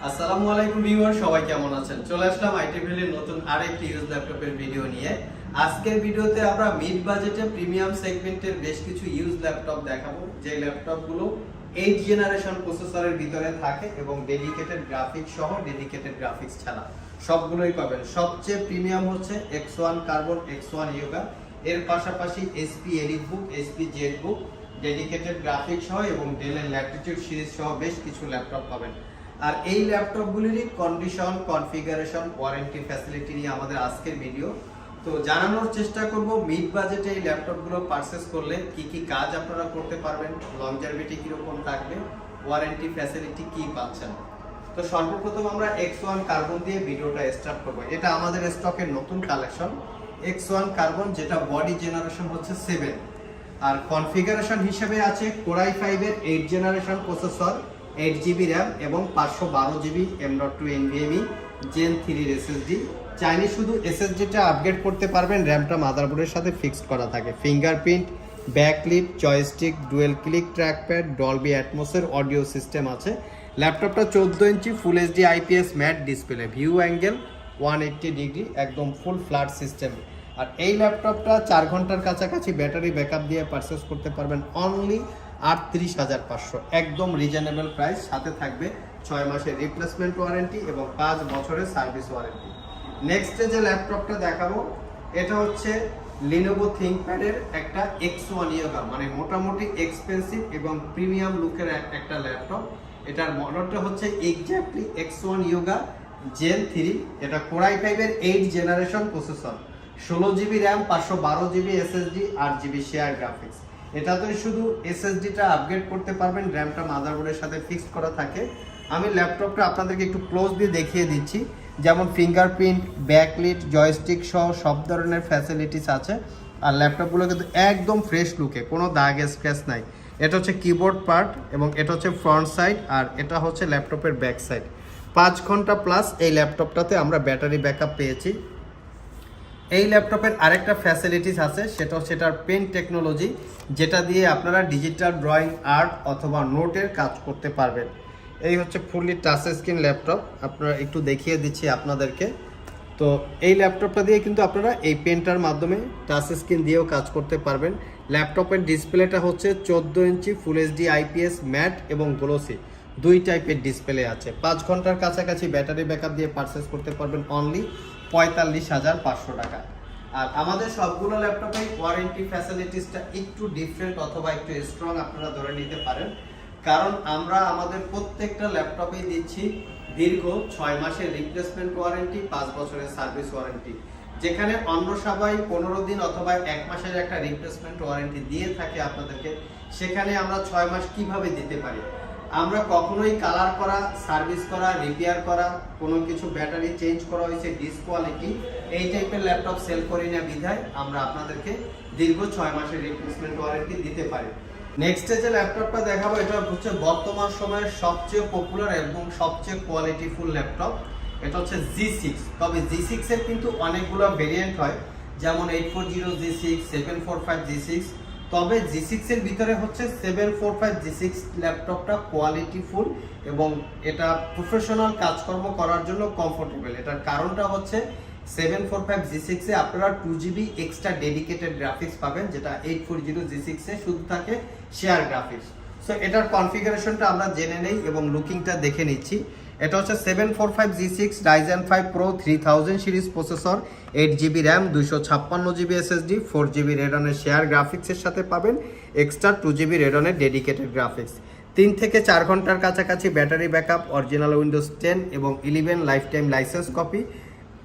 আসসালামু আলাইকুম ভিউয়ার, সবাই কেমন আছেন? চলে আসলাম আইটি ভ্যালির নতুন আরেকটি ইউজ ল্যাপটপের ভিডিও নিয়ে। আজকের ভিডিওতে আমরা মিড বাজেটে প্রিমিয়াম সেগমেন্টের বেশ কিছু ইউজ ল্যাপটপ দেখাবো, যে ল্যাপটপগুলো 8 জেনারেশন প্রসেসরের ভিতরে থাকে এবং ডেডিকেটেড গ্রাফিক্স সহ ডেডিকেটেড গ্রাফিক্স ছাড়া সবগুলোই পাবেন। সবচেয়ে প্রিমিয়াম হচ্ছে X1 কার্বন, X1 ইয়োগা, এর পাশাপাশি HP EliteBook, HP Jetbook, dedicated graphics সহ এবং ডেলের ল্যাটিটিউড সিরিজ সহ বেশ কিছু ল্যাপটপ পাবেন। আর এই ল্যাপটপগুলিরই কন্ডিশন, কনফিগারেশন, ওয়ারেন্টি ফ্যাসিলিটি নিয়ে আমাদের আজকের ভিডিও। তো জানানোর চেষ্টা করব মিড বাজেটে এই ল্যাপটপগুলো পারচেজ করলে কি কি কাজ আপনারা করতে পারবেন, লংজারভিটি কিরকম থাকবে, ওয়ারেন্টি ফ্যাসিলিটি কি পাচ্ছেন। তো সর্বপ্রথম আমরা X1 কার্বন দিয়ে ভিডিওটা স্টার্ট করব। এটা আমাদের স্টকের নতুন কালেকশন X1 কার্বন, যেটা বডি জেনারেশন হচ্ছে 7 আর কনফিগারেশন হিসেবে আছে Core i5 এর 8 জেনারেশন প্রসেসর, 8GB RAM এবং 512GB M.2 NVMe Gen 3 SSD। চাইলে শুধু SSD-টা আপগ্রেড করতে পারবেন, র্যামটা মাদারবোর্ডের সাথে ফিক্সড করা থাকে। Fingerprint, backlit, joystick, dual click trackpad, Dolby অ্যাটমসের অডিও সিস্টেম আছে। ল্যাপটপটা 14 inch full HD IPS matte display, view angle 180 degree, একদম ফুল ফ্ল্যাট সিস্টেম। আর এই ল্যাপটপটা 4 ঘন্টার কাছাকাছি ব্যাটারি ব্যাকআপ দিয়ে পারচেস করতে পারবেন অনলি 38,500, একদম রিজনেবল প্রাইস। সাথে থাকবে 6 মাসের রিপ্লেসমেন্ট ওয়ারেন্টি এবং 5 বছরের সার্ভিস ওয়ারেন্টি। নেক্সটে যে ল্যাপটপটা দেখাবো এটা হচ্ছে Lenovo ThinkPad এর একটা X1 ইয়োগা, মানে মোটামুটি এক্সপেন্সিভ এবং প্রিমিয়াম লুকের একটা ল্যাপটপ। এটার মডেলটা হচ্ছে এক্স্যাক্টলি X1 ইয়োগা Gen 3। এটা Core i5 এর 8 generation processor, 16GB RAM, 512GB SSD, 8GB share graphics. এটাতে শুধু SSD-টা আপগ্রেড করতে পারবেন, র্যামটা মাদারবোর্ডের সাথে ফিক্সড করা থাকে। আমি ল্যাপটপটা আপনাদেরকে একটু ক্লোজ দিয়ে দেখিয়ে দিচ্ছি। যেমন ফিঙ্গারপ্রিন্ট, ব্যাকলিট, জয়স্টিক সহ সব ধরনের ফ্যাসিলিটিস আছে। আর ল্যাপটপগুলো কিন্তু একদম ফ্রেশ লুকে, কোনো দাগ স্ক্র্যাচ নাই। এটা হচ্ছে কিবোর্ড পার্ট এবং এটা হচ্ছে ফ্রন্ট সাইড, আর এটা হচ্ছে ল্যাপটপের ব্যাক সাইড। 5 ঘন্টা প্লাস এই ল্যাপটপটাতে আমরা ব্যাটারি ব্যাকআপ পেয়েছি। এই ল্যাপটপের আরেকটা ফ্যাসিলিটিস আছে, সেটা হচ্ছে এটার পেন টেকনোলজি, যেটা দিয়ে আপনারা ডিজিটাল ড্রয়িং, আর্ট অথবা নোটের কাজ করতে পারবেন। এই হচ্ছে ফুললি টাচ স্ক্রিন ল্যাপটপ, আপনারা একটু দেখিয়ে দিচ্ছি আপনাদেরকে। তো এই ল্যাপটপটা দিয়ে কিন্তু আপনারা এই পেনটার মাধ্যমে টাচ স্ক্রিন দিয়েও কাজ করতে পারবেন। ল্যাপটপের ডিসপ্লেটা হচ্ছে 14 inch full HD IPS mat এবং গ্লোসি, 2 টাইপের ডিসপ্লে আছে। 5 ঘন্টার কাছাকাছি ব্যাটারি ব্যাকআপ দিয়ে পারচেস করতে পারবেন অনলি 45,500 টাকা। আর আমাদের সবগুলো ল্যাপটপে ওয়ারেন্টি ফ্যাসিলিটিসটা একটু ডিফারেন্ট অথবা একটু স্ট্রং আপনারা ধরে নিতে পারেন, কারণ আমরা আমাদের প্রত্যেকটা ল্যাপটপেই দিচ্ছি দীর্ঘ 6 মাসের রিপ্লেসমেন্ট ওয়ারেন্টি, 5 বছরের সার্ভিস ওয়ারেন্টি। যেখানে অন্য সবাই 15 দিন অথবা 1 মাসের একটা রিপ্লেসমেন্ট ওয়ারেন্টি দিয়ে থাকে আপনাদেরকে, সেখানে আমরা 6 মাস কিভাবে দিতে পারি? আমরা কখনোই কালার করা, সার্ভিস করা, রিপেয়ার করা, কোনো কিছু ব্যাটারি চেঞ্জ করা হয়েছে, ডিসকোয়ালিটি, এই টাইপের ল্যাপটপ সেল করি না বিধায় আমরা আপনাদেরকে দীর্ঘ 6 মাসের রিপ্লেসমেন্ট ওয়ারেন্টি দিতে পারি। নেক্সটে যে ল্যাপটপটা দেখাবো এটা হচ্ছে বর্তমান সময়ের সবচেয়ে পপুলার এবং সবচেয়ে কোয়ালিটিফুল ল্যাপটপ। এটা হচ্ছে G6। তবে G6 এর কিন্তু অনেকগুলো ভেরিয়েন্ট হয়, যেমন 840 G6, 745 G6। তবে G6 এর ভিতরে হচ্ছে 745 G6 ল্যাপটপটা কোয়ালিটিফুল এবং এটা প্রফেশনাল কাজকর্ম করার জন্য কমফোর্টেবল। এটার কারণটা হচ্ছে 745 G6 এ আপনারা 2GB এক্সট্রা ডেডিকেটেড গ্রাফিক্স পাবেন, যেটা 840 G6 এ শুধু থাকে শেয়ার গ্রাফিক্স। সো এটার কনফিগারেশনটা আমরা জেনে নেই এবং লুকিংটা দেখে নিচ্ছি। এটা হচ্ছে 745 G6 Ryzen 5 Pro 3000 series processor, 8GB RAM, 256GB SSD, 4GB Radeon-এর শেয়ার গ্রাফিক্সের সাথে পাবেন এক্সট্রা 2GB Radeon-এর ডেডিকেটেড গ্রাফিক্স। 3 থেকে 4 ঘন্টার কাছাকাছি ব্যাটারি ব্যাকআপ, অরিজিনাল Windows 10 এবং 11 life time licence copy,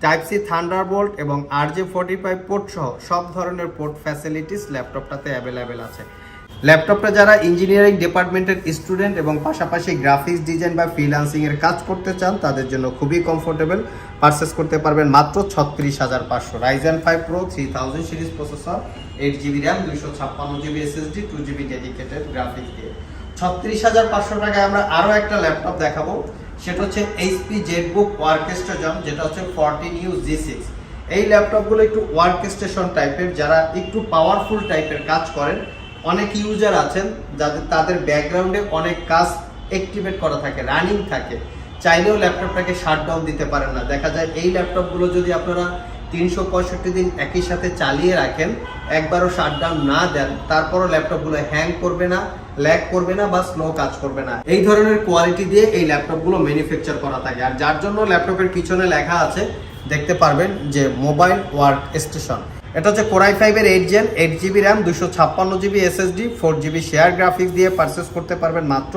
Type-C Thunderbolt এবং RJ45 পোর্ট সহ সব ধরনের পোর্ট ফ্যাসিলিটিস ল্যাপটপটাতে অ্যাভেলেবেল আছে। ল্যাপটপটা যারা ইঞ্জিনিয়ারিং ডিপার্টমেন্টের স্টুডেন্ট এবং পাশাপাশি গ্রাফিক্স ডিজাইন বা ফ্রিল্যান্সিং এর কাজ করতে চান, তাদের জন্য খুবই কমফোর্টেবল, পারচেস করতে পারবেন মাত্র 36,500। Ryzen 5 Pro 3000 series processor, 8GB RAM, 256GB SSD, 2GB dedicated graphics দিয়ে 36,500 টাকায় আমরা আরও একটা ল্যাপটপ দেখাবো। সেটা হচ্ছে HP জেটবুক ওয়ার্কস্টেশন, যেটা হচ্ছে 14U G6। এই ল্যাপটপগুলো একটু ওয়ার্কস্টেশন টাইপের, যারা একটু পাওয়ারফুল টাইপের কাজ করেন। অনেক ইউজার আছেন যাদের তাদের ব্যাকগ্রাউন্ডে অনেক কাজ অ্যাক্টিভেট করা থাকে, রানিং থাকে, চাইলেও ল্যাপটপটাকে শাটডাউন দিতে পারেন না। দেখা যায় এই ল্যাপটপগুলো যদি আপনারা 365 দিন একই সাথে চালিয়ে রাখেন, একবারও শাটডাউন না দেন, তারপরও ল্যাপটপগুলো হ্যাং করবে না, ল্যাগ করবে না বা স্লো কাজ করবে না। এই ধরনের কোয়ালিটি দিয়ে এই ল্যাপটপগুলো ম্যানুফ্যাকচার করা থাকে। আর যার জন্য ল্যাপটপের পিছনে লেখা আছে, দেখতে পারবেন যে মোবাইল ওয়ার্ক স্টেশন। এটা হচ্ছে Core i5 এর 8 Gen, 8GB RAM, 256GB SSD, 4GB share graphics দিয়ে পারচেস করতে পারবেন মাত্র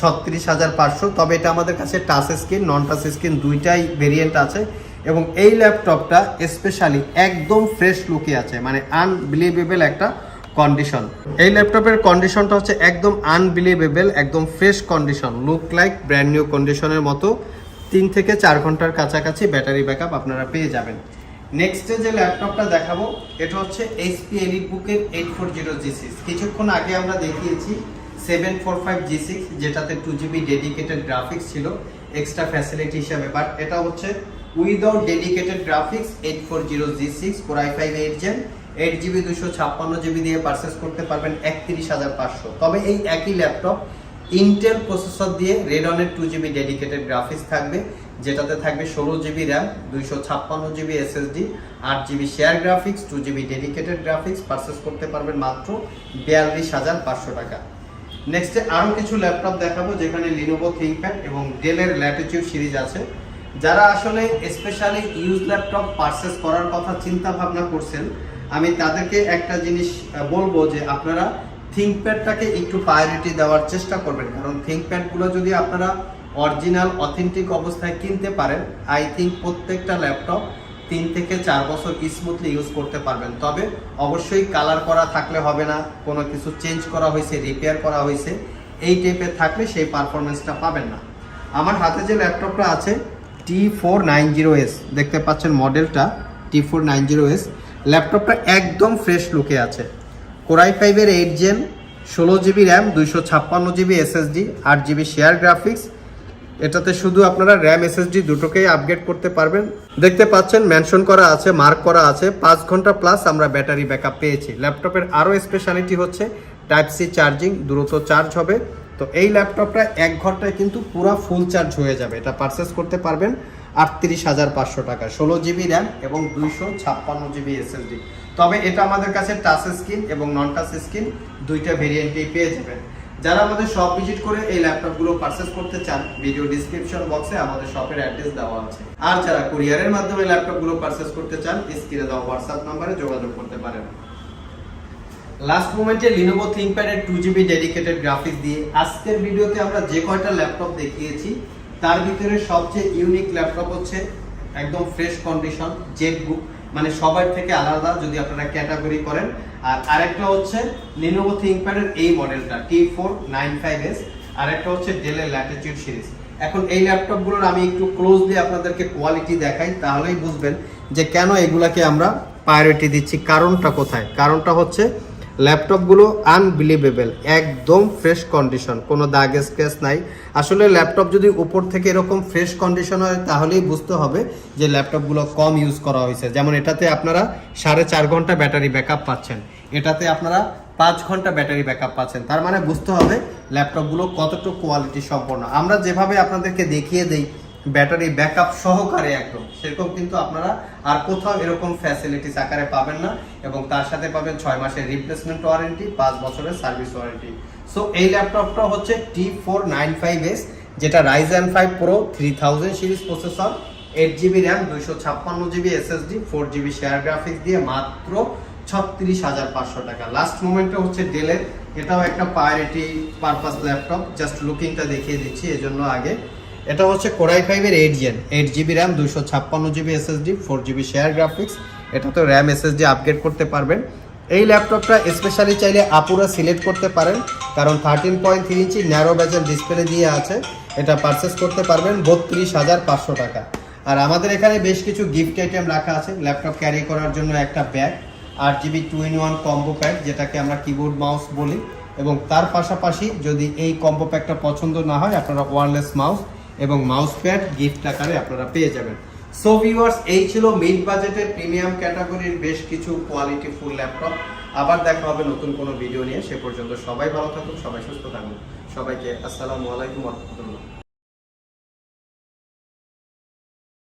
36,500। তবে এটা আমাদের কাছে টাচ স্ক্রিন, নন টাচ স্ক্রিন দুইটাই ভেরিয়েন্ট আছে এবং এই ল্যাপটপটা স্পেশালি একদম ফ্রেশ লুকে আছে, মানে আনবিলিভেবল একটা কন্ডিশন। এই ল্যাপটপের কন্ডিশনটা হচ্ছে একদম আনবিলিভেবল, একদম fresh condition, look like brand new কন্ডিশনের মতো। 3 থেকে 4 ঘন্টার কাছাকাছি ব্যাটারি ব্যাকআপ আপনারা পেয়ে যাবেন। নেক্সটে যে ল্যাপটপটা দেখাবো এটা হচ্ছে HP EliteBook এর 840G6। কিছুক্ষণ আগে আমরা দেখিয়েছি 745G6, যেটাতে 2GB ডেডিকেটেড গ্রাফিক্স ছিল এক্সট্রা ফ্যাসিলিটি হিসাবে, বাট এটা হচ্ছে without dedicated graphics 840G6 Core i5 8 Gen, 8GB 256GB দিয়ে পারচেস করতে পারবেন 31,500। তবে এই একই ল্যাপটপ ইন্টেল প্রসেসর দিয়ে রেডনের 2GB ডেডিকেটেড গ্রাফিক্স থাকবে, যেটাতে থাকবে 16GB RAM, 256GB SSD, 8GB share graphics, 2GB dedicated graphics, purchase করতে পারবেন মাত্র 42,500 টাকা। নেক্সটে আরও কিছু ল্যাপটপ দেখাবো যেখানে Lenovo ThinkPad এবং ডেলের ল্যাটিটিউড সিরিজ আছে। যারা আসলে স্পেশালি ইউজ ল্যাপটপ পারচেস করার কথা চিন্তা ভাবনা করছেন, আমি তাদেরকে একটা জিনিস বলবো যে আপনারা থিঙ্কপ্যাডটাকে একটু প্রায়োরিটি দেওয়ার চেষ্টা করবেন, কারণ থিঙ্কপ্যাডগুলো যদি আপনারা অরিজিনাল অথেন্টিক অবস্থায় কিনতে পারেন, আই থিঙ্ক প্রত্যেকটা ল্যাপটপ 3 থেকে 4 বছর স্মুথলি ইউজ করতে পারবেন। তবে অবশ্যই কালার করা থাকলে হবে না, কোনো কিছু চেঞ্জ করা হয়েছে, রিপেয়ার করা হয়েছে, এই টাইপের থাকলে সেই পারফরমেন্সটা পাবেন না। আমার হাতে যে ল্যাপটপটা আছে T490S, দেখতে পাচ্ছেন মডেলটা T490S। ল্যাপটপটা একদম ফ্রেশ লুকে আছে। Core i5 এর 8 Gen, 16GB RAM, 256GB SSD, 8GB share graphics. এটাতে শুধু আপনারা RAM SSD দুটোকেই আপগ্রেড করতে পারবেন। দেখতে পাচ্ছেন মেনশন করা আছে, মার্ক করা আছে 5 ঘন্টা প্লাস আমরা ব্যাটারি ব্যাকআপ পেয়েছি। ল্যাপটপের আরও স্পেশালিটি হচ্ছে Type-C চার্জিং, দ্রুত চার্জ হবে। তো এই ল্যাপটপটা 1 ঘন্টায় কিন্তু পুরো ফুল চার্জ হয়ে যাবে। এটা পারচেস করতে পারবেন 38,500 টাকা, 16GB RAM এবং 256GB SSD। তবে এটা আমাদের কাছে টাচ স্ক্রিন এবং নন টাচ স্ক্রিন দুইটা ভেরিয়েন্টেই পেয়ে যাবেন। যারা আমাদের শপ ভিজিট করে এই ল্যাপটপগুলো পারচেস করতে চান, ভিডিও ডিসক্রিপশন বক্সে আমাদের শপের অ্যাড্রেস দেওয়া আছে। আর যারা কুরিয়ারের মাধ্যমে ল্যাপটপগুলো পারচেস করতে চান, স্ক্রিনে দেওয়া হোয়াটসঅ্যাপ নম্বরে যোগাযোগ করতে পারেন। লাস্ট মোমেন্টে Lenovo ThinkPad এর 2GB ডেডিকেটেড গ্রাফিক্স দিয়ে আজকের ভিডিওতে আমরা যে কয়টা ল্যাপটপ দেখিয়েছি তার ভিতরে সবচেয়ে ইউনিক ল্যাপটপ হচ্ছে একদম ফ্রেশ কন্ডিশন জেটবুক, মানে সবার থেকে আলাদা যদি আপনারা ক্যাটাগরি করেন। আর আরেকটা হচ্ছে Lenovo ThinkPad এর এই মডেলটা T495S, আরেকটা হচ্ছে ডেলের ল্যাটিটিউড সিরিজ। এখন এই ল্যাপটপগুলোর আমি একটু ক্লোজলি আপনাদেরকে কোয়ালিটি দেখাই, তাহলেই বুঝবেন যে কেন এগুলাকে আমরা প্রায়োরিটি দিচ্ছি। কারণটা কোথায়? কারণটা হচ্ছে ল্যাপটপগুলো আনবিলিভেবল, একদম ফ্রেশ কন্ডিশন, কোনো দাগ স্ক্র্যাচ নাই। আসলে ল্যাপটপ যদি উপর থেকে এরকম ফ্রেশ কন্ডিশন হয় তাহলেই বুঝতে হবে যে ল্যাপটপগুলো কম ইউজ করা হয়েছে। যেমন এটাতে আপনারা 4.5 ঘন্টা ব্যাটারি ব্যাকআপ পাচ্ছেন, এটাতে আপনারা 5 ঘন্টা ব্যাটারি ব্যাকআপ পাচ্ছেন। তার মানে বুঝতে হবে ল্যাপটপগুলো কতটুকু কোয়ালিটি সম্পন্ন। আমরা যেভাবে আপনাদেরকে দেখিয়ে দেই ব্যাটারি ব্যাকআপ সহকারে একদম, সেরকম কিন্তু আপনারা আর কোথাও এরকম ফ্যাসিলিটিস আকারে পাবেন না। এবং তার সাথে পাবেন 6 মাসের রিপ্লেসমেন্ট ওয়ারেন্টি, 5 বছরের সার্ভিস ওয়ারেন্টি। সো এই ল্যাপটপটা হচ্ছে T495S, যেটা Ryzen 5 Pro 3000 series processor, 8GB RAM, 256GB SSD, 4GB share graphics দিয়ে মাত্র 36,500 টাকা। লাস্ট মোমেন্টে হচ্ছে ডেলের, এটাও একটা প্রায়োরিটি পারপাস ল্যাপটপ, জাস্ট লুকিংটা দেখিয়ে দিচ্ছি এজন্য আগে। এটা হচ্ছে Core i5 এর 8 Gen, 8GB RAM, 256GB SSD, 4GB share graphics. এটা তো RAM SSD আপগ্রেড করতে পারবেন। এই ল্যাপটপটা স্পেশালি চাইলে আপুরা সিলেক্ট করতে পারেন, কারণ 13.3 ইঞ্চি ন্যারো বেজেল ডিসপ্লে দিয়ে আছে। এটা পারচেস করতে পারবেন 32,500 টাকা। আর আমাদের এখানে বেশ কিছু গিফট আইটেম রাখা আছে। ল্যাপটপ ক্যারি করার জন্য একটা bag, 8GB 2-in-1 combo pack, যেটাকে আমরা কিবোর্ড মাউস বলি। এবং তার পাশাপাশি যদি এই কম্বো প্যাকটা পছন্দ না হয়, আপনারা ওয়্যারলেস মাউস এবং মাউস প্যাড গিফট আকারে আপনারা পেয়ে যাবেন। সো ভিউয়ার্স, এই ছিল মিড বাজেটের প্রিমিয়াম ক্যাটাগরির বেশ কিছু কোয়ালিটি ফুল ল্যাপটপ। আবার দেখা হবে নতুন কোনো ভিডিও নিয়ে। সে পর্যন্ত সবাই ভালো থাকুন, সবাই সুস্থ থাকুন। সবাইকে আসসালামু আলাইকুম ওয়া রাহমাতুল্লাহ।